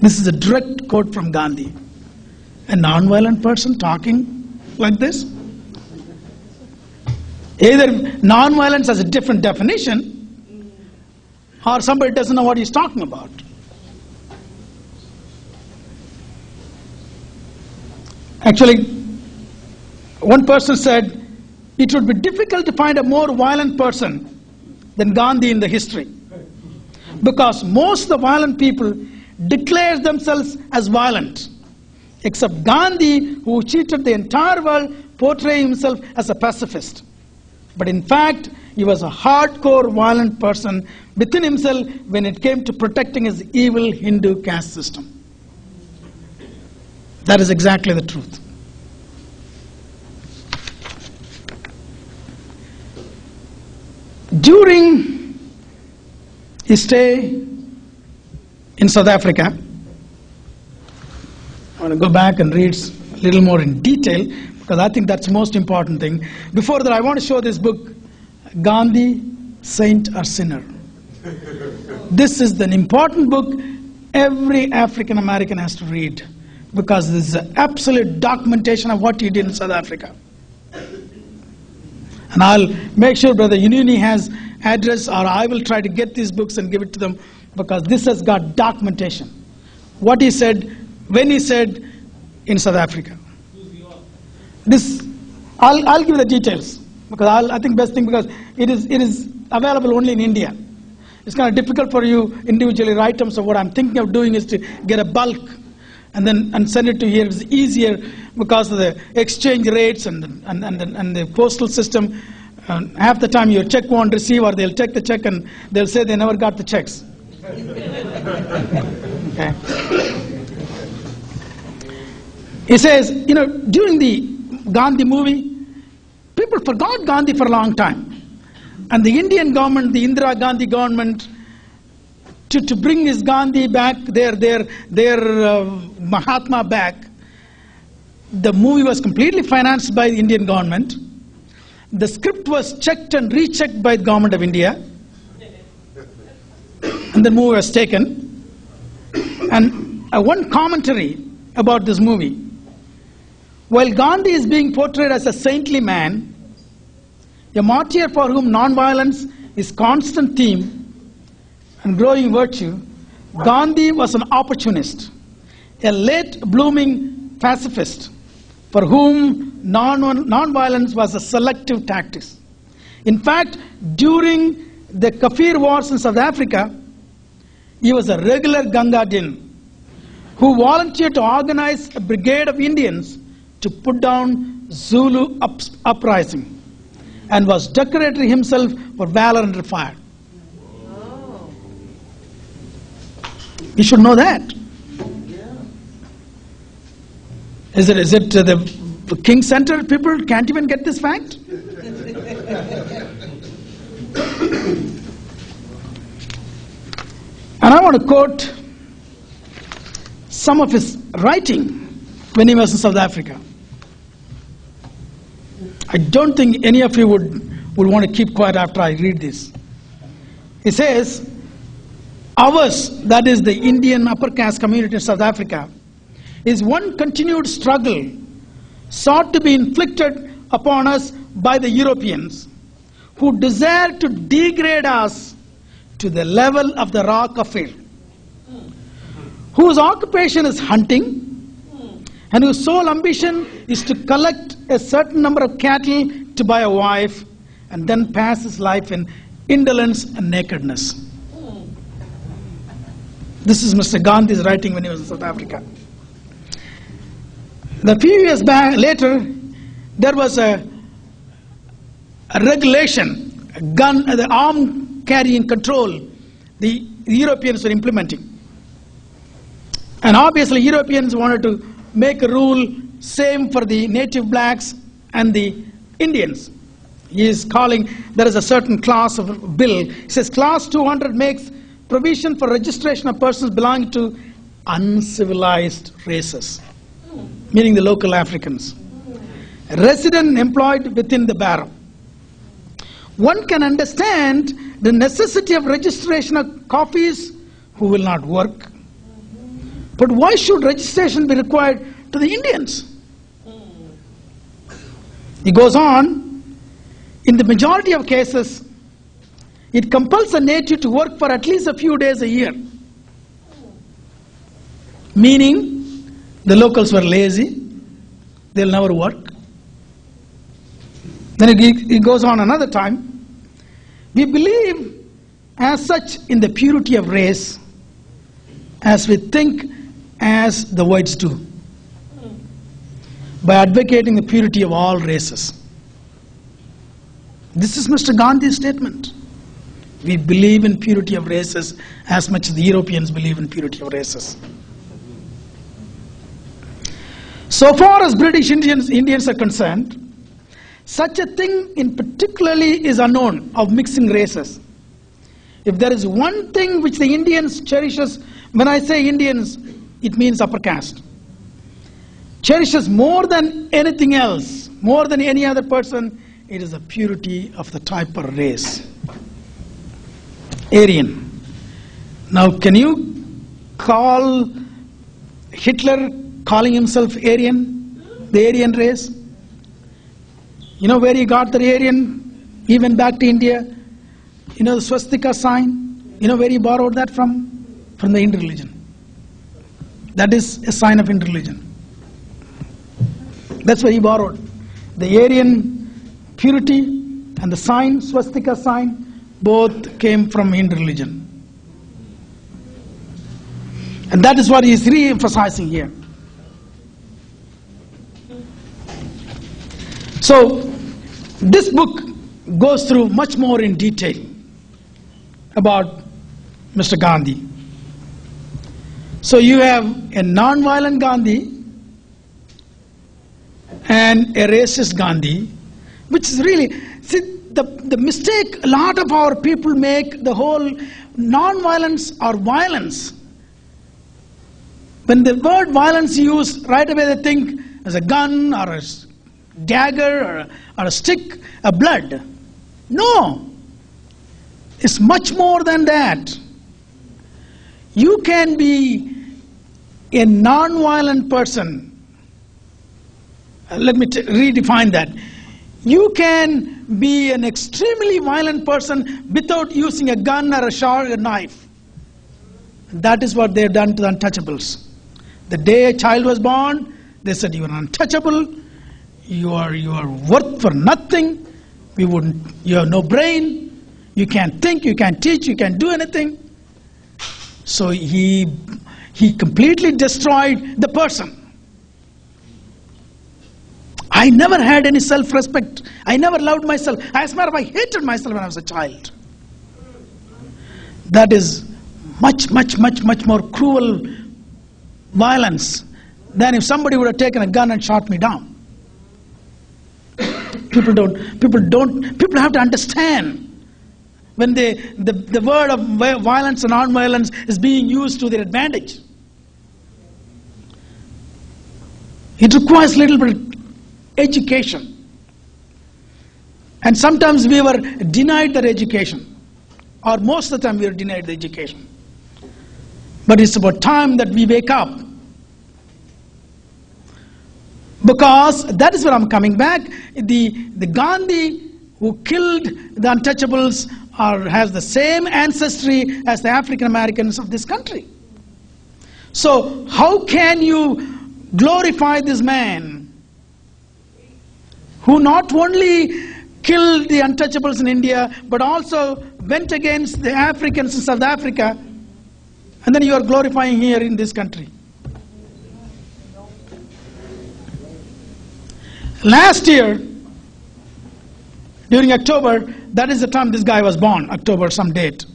This is a direct quote from Gandhi. A non-violent person talking like this? Either non-violence has a different definition, or somebody doesn't know what he's talking about. Actually, one person said, it would be difficult to find a more violent person than Gandhi in the history. Because most of the violent people declare themselves as violent. Except Gandhi, who cheated the entire world, portraying himself as a pacifist. But in fact, he was a hardcore violent person within himself when it came to protecting his evil Hindu caste system. That is exactly the truth. During his stay in South Africa, I want to go back and read a little more in detail because I think that's the most important thing. Before that, I want to show this book, Gandhi, Saint or Sinner. This is an important book every African American has to read because this is an absolute documentation of what he did in South Africa. And I'll make sure Brother Ununi has address, or I will try to get these books and give it to them because this has got documentation. What he said, when he said in South Africa. This, I'll give the details because I think best thing because it is available only in India. It's kind of difficult for you individually write them. So what I'm thinking of doing is to get a bulk and send it to here. It's easier because of the exchange rates and the postal system. Half the time your check won't receive, or they'll check the check and they'll say they never got the checks. Okay. He says, during the Gandhi movie, people forgot Gandhi for a long time. And the Indian government, the Indira Gandhi government, to bring his Gandhi back, their Mahatma back, the movie was completely financed by the Indian government. The script was checked and rechecked by the government of India. And the movie was taken. And one commentary about this movie. While Gandhi is being portrayed as a saintly man, a martyr for whom non-violence is constant theme and growing virtue, Gandhi was an opportunist, a late-blooming pacifist for whom non-violence was a selective tactic. In fact, during the Kafir Wars in South Africa, he was a regular Gangadin who volunteered to organize a brigade of Indians to put down Zulu uprising and was decorated himself for valor under fire. Oh. You should know that. Yeah. Is it the King Center people can't even get this fact? And I want to quote some of his writing when he was in South Africa. I don't think any of you would want to keep quiet after I read this. He says, ours, that is the Indian upper caste community in South Africa, is one continued struggle sought to be inflicted upon us by the Europeans who desire to degrade us to the level of the raw Kafir, whose occupation is hunting, and whose sole ambition is to collect a certain number of cattle to buy a wife and then pass his life in indolence and nakedness. This is Mr. Gandhi's writing when he was in South Africa. A few years later, there was a regulation, the arm carrying control the Europeans were implementing. And obviously Europeans wanted to make a rule same for the native blacks and the Indians. He is calling, there is a certain class of bill. He says class 200 makes provision for registration of persons belonging to uncivilized races, meaning the local Africans, resident employed within the barrow. One can understand the necessity of registration of Kafis who will not work, But why should registration be required to the Indians? He goes on, in the majority of cases, it compels a native to work for at least a few days a year. Meaning, the locals were lazy, they'll never work. Then he goes on another time. We believe as such in the purity of race as we think as the whites do, by advocating the purity of all races. This is Mr. Gandhi's statement. We believe in purity of races as much as the Europeans believe in purity of races. So far as British Indians are concerned, such a thing in particularly is unknown of mixing races. If there is one thing which the Indians cherishes, when I say Indians, it means upper caste, cherishes more than anything else, more than any other person, it is the purity of the type or race. Aryan. Now can you call Hitler calling himself Aryan, the Aryan race? You know where he got the Aryan, even back to India? You know the swastika sign? You know where he borrowed that from? From the Hindu religion. That is a sign of Hindu religion. That's where he borrowed. The Aryan purity and the sign, swastika sign, both came from Hindu religion. And that is what he is re-emphasizing here. So, this book goes through much more in detail about Mr. Gandhi. So you have a non-violent Gandhi and a racist Gandhi, which is really, see, the mistake a lot of our people make, the whole non-violence or violence. When the word violence is used, right away they think as a gun or a dagger or a stick, a blood. No, it's much more than that. You can be a non-violent person. Let me redefine that. You can be an extremely violent person without using a gun or a knife. That is what they have done to the Untouchables. The day a child was born, they said you are untouchable, you are worth for nothing, you have no brain, you can't think, you can't teach, you can't do anything. So he completely destroyed the person. I never had any self-respect. I never loved myself. As a matter of fact, I hated myself when I was a child. That is much more cruel violence than if somebody would have taken a gun and shot me down. People have to understand when the word of violence and non-violence is being used to their advantage. It requires a little bit of education. And sometimes we were denied that education. Or most of the time we were denied the education. But it's about time that we wake up. Because that is where I'm coming back. The Gandhi who killed the Untouchables has the same ancestry as the African Americans of this country. So how can you glorify this man who not only killed the Untouchables in India but also went against the Africans in South Africa, and then you are glorifying here in this country? Last year, during October, that is the time this guy was born, October some date.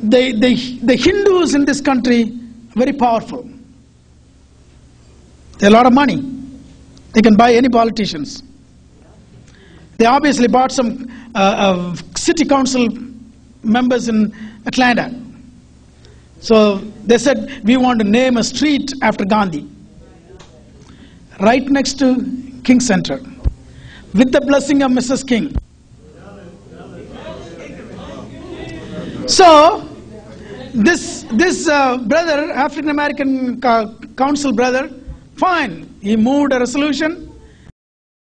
The Hindus in this country are very powerful. They have a lot of money. They can buy any politicians. They obviously bought some city council members in Atlanta. So they said, we want to name a street after Gandhi, right next to King Center, with the blessing of Mrs. King. So this brother, African American council brother, fine. He moved a resolution.